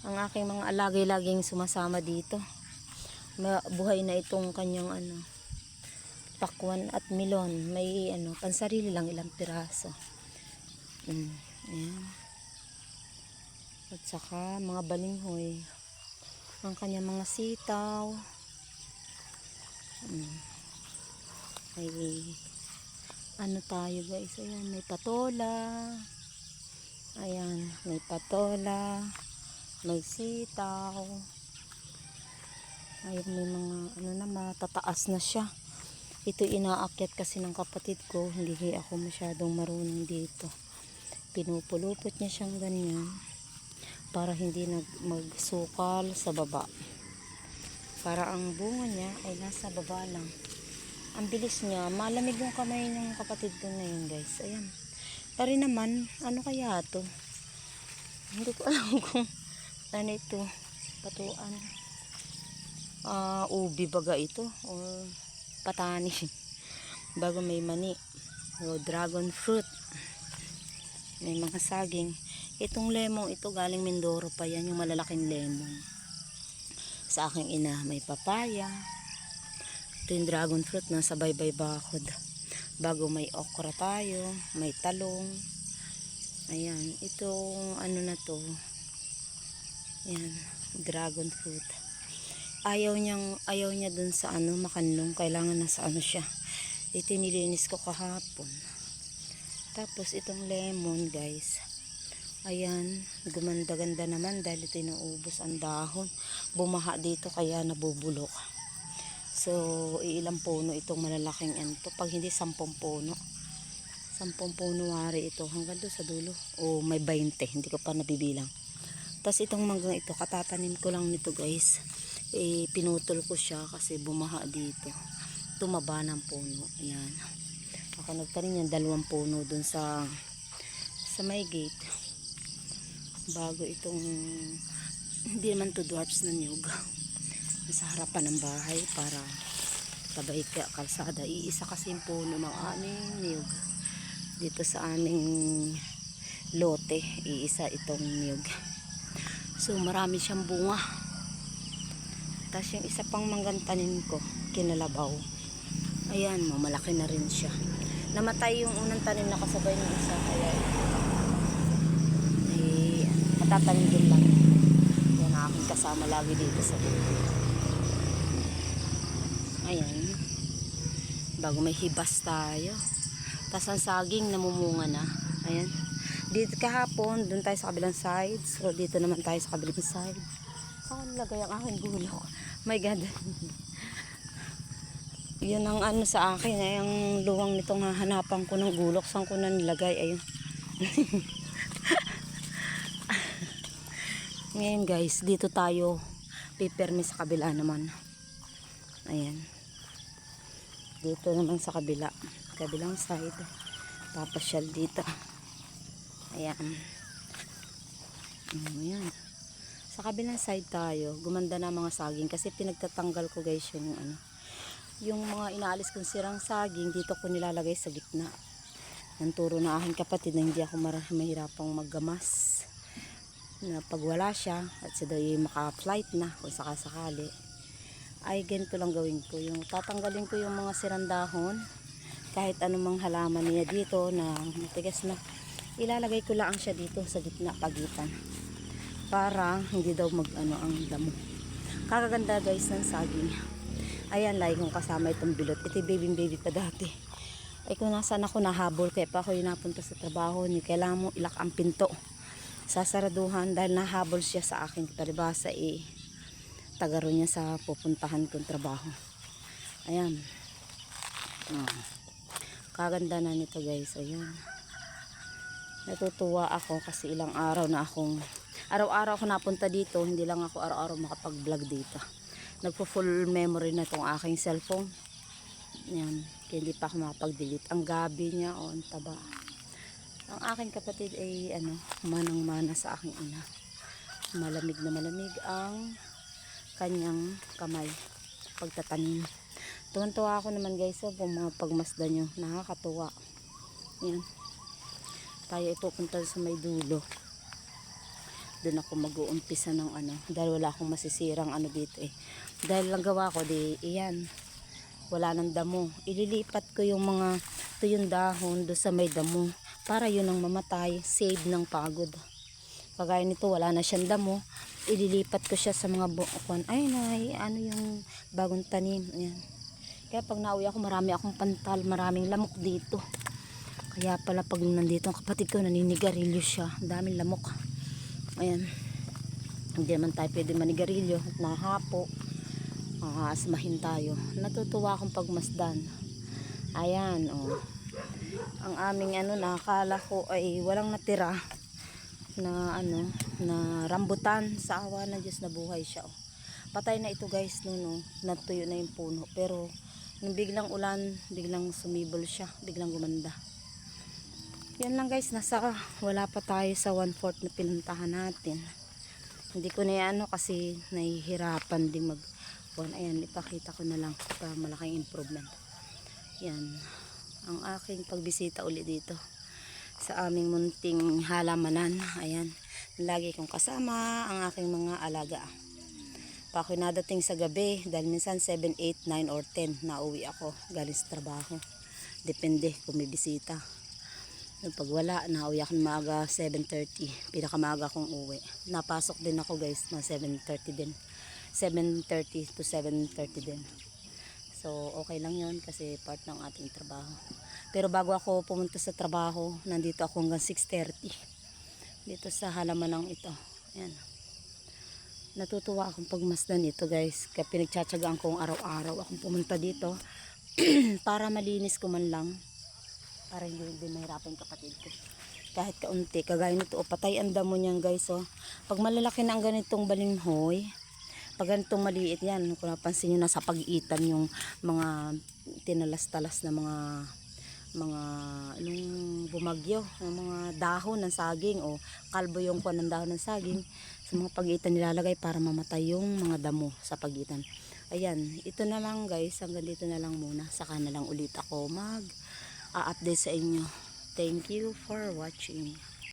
Ang aking mga alagay laging sumasama dito. Buhay na itong kanyang pakwan at milon. May pansarili lang ilang piraso. Ayan. At saka mga balinghoy. Ang kanyang mga sitaw. May tayo guys. Ayan, may patola. Ayan, may patola. May sitaw. Ayun, may mga matataas na siya. Ito inaakyat kasi ng kapatid ko. Hindi ako masyadong marunong dito. Pinupulupot niya siyang ganyan para hindi magsukal sa baba. Para ang bunga niya ay nasa baba lang. Ang bilis niya. Malamig yung kamay ng kapatid ko na yun guys. Ayan. Pero naman, ano kaya to? Hindi ko alam kung ano ito. Patuan. Ubi baga ito. O patani. Bago may mani. O dragon fruit. May mga saging. Itong lemon ito galing Mindoro pa yan. Yung malalaking lemon. Sa aking ina may papaya. Ito yung dragon fruit na sa baybay bakod. Bago may okra tayo. May talong. Ayan. Itong na to. Ayan. Dragon fruit. Ayaw niya dun sa makanlong. Kailangan nasa siya. Ito nilinis ko kahapon. Tapos itong lemon guys. Ayan. Gumanda-ganda naman dahil ito naubos ang dahon. Bumaha dito kaya nabubulok. So ilang puno itong malalaking ito. Pag hindi 10 puno. 10 puno wari ito. Hanggang doon sa dulo. O may 20. Hindi ko pa nabibilang. Tapos itong manggang ito. Katatanim ko lang nito guys. Pinutol ko siya kasi bumaha dito. Tumaba ng puno. Ayan. Ako nagtanim yan 2 puno dun sa may gate. Bago itong hindi naman to dwarfs na niyog. Nasa harapan ng bahay para tabay ka kalsada. Iisa kasi yung puno ng aming niyog. Dito sa aming lote. Iisa itong niyog. So marami siyang bunga. Tapos yung isa pang manggantanin ko, kinalabaw. Ayan, malaki na rin siya. Namatay yung unang tanim na kasabay ng isa. Kaya matatanim din lang. Yan ang aking kasama lagi dito sa buhay. Ayan. Bago may hibas tayo. Tapos ang saging namumunga na. Ayan. Dito kahapon, dun tayo sa kabilang side. So dito naman tayo sa kabilang side. Saan nilagay ang aking gulok? My God. Yun ang sa akin. Ay, ang luwang nitong hahanapan ko ng gulok. Saan ko na nilagay? Ayun. Ngayon guys, dito tayo pipermi sa kabila naman. Ayan. Dito naman sa kabila. Kabilang side. Papasyal dito. Ayan. Ayan. Sa kabilang side tayo, gumanda na mga saging kasi pinagtatanggal ko guys yung mga inaalis kong sirang saging, dito ko nilalagay sa gitna. Nanturo na aking kapatid na hindi ako mahirapang maggamas. Na pag wala siya, at siya daw yung maka-flight na kung sakasakali, ay ganito lang gawin ko. Yung tatanggalin ko yung mga sirang dahon, kahit anumang halaman niya dito na matigas na, ilalagay ko lang siya dito sa gitna pagitan. Para hindi daw ang damo. Kakaganda guys ng saging. Ayan, lagi kong kasama itong bilot. Ito baby pa dati. Ay kung nasaan ako nahabol, kaya pa ako yung napunta sa trabaho niyo. Kailangan mo ilak ang pinto. Sasaraduhan dahil nahabol siya sa akin. Paribasa tagaro niya sa pupuntahan kong trabaho. Ayan. Kaganda na nito guys. Ayan. Natutuwa ako kasi ilang araw na akong araw-araw ako napunta dito, hindi lang ako araw-araw makapag-vlog dito. Nagpo-full memory na itong aking cellphone. Yan, kaya hindi pa ako makapag-delete. Ang gabi niya, ang taba. Ang aking kapatid ay manang-mana sa aking ina. Malamig na malamig ang kanyang kamay pagtatanim. Tuwan-tuwa ako naman guys, kung mga pagmasdan nyo, nakakatuwa. Yan. Tayo ipupunta sa may dulo. doon ako mag-uumpisa ng ano, dahil wala akong masisirang ano dito eh. Dahil lang gawa ko di iyan, wala nang damo. Ililipat ko yung mga tuyong dahon doon sa may damo para yun ang mamatay, save ng pagod. Kagaya nito wala na siyang damo, ililipat ko siya sa mga bukuan. Ay nay, ano yung bagong tanim. Ayan. Kaya pag nauwi ako, marami akong pantal, maraming lamok dito. Kaya pala pag nandito ang kapatid ko, naninigarilyo siya. Daming lamok. Ayan. Hindi naman tayo pwede manigarilyo at nahapo. Asmahin tayo. Natutuwa akong pagmasdan. Ayan, oh. Ang aming ano, nakakala ko ay walang natira na ano, na rambutan. Sa awa ng Diyos nabuhay siya, oh. Patay na ito guys noon, oh. Natuyo na yung puno. Pero nung biglang ulan, biglang sumibol siya, biglang gumanda. Yan lang guys, wala pa tayo sa 1/4 na pinuntahan natin. Hindi ko na ano kasi nahihirapan din ayan, ipakita ko na lang para malaking improvement. Yan, ang aking pagbisita uli dito sa aming munting halamanan. Ayan, lagi kong kasama ang aking mga alaga. Pa ako nadating sa gabi, dahil minsan 7, 8, 9 or 10 nauwi ako galing sa trabaho. Depende kung may bisita. Pag wala, nauwi ako ng maaga 7:30. Pinakamaaga akong uwi. Napasok din ako guys na 7:30 din. 7:30 to 7:30 din. So okay lang yon kasi part ng ating trabaho. Pero bago ako pumunta sa trabaho, nandito ako hanggang 6:30. Dito sa halamanang ito. Ayan. Natutuwa akong pagmasdan ito guys. Kaya pinagtsatsagaan kong araw-araw akong pumunta dito para malinis ko man lang. Para hindi mahirapan yung kapatid ko. Kahit kaunti, kagaya nito, patay ang damo niyan guys. Oh. Pag malalaki na ang ganitong balinghoy, pag ganitong maliit yan, kung napansin nyo, nasa pag-iitan yung mga tinalas-talas na mga nung bumagyo, ng mga dahon ng saging o kalbo yung kuwan ng dahon ng saging, sa mga pag-iitan nilalagay para mamatay yung mga damo sa pag-iitan. Ayan, ito na lang guys, hanggang dito na lang muna. Saka na lang ulit ako update sa inyo. Thank you for watching.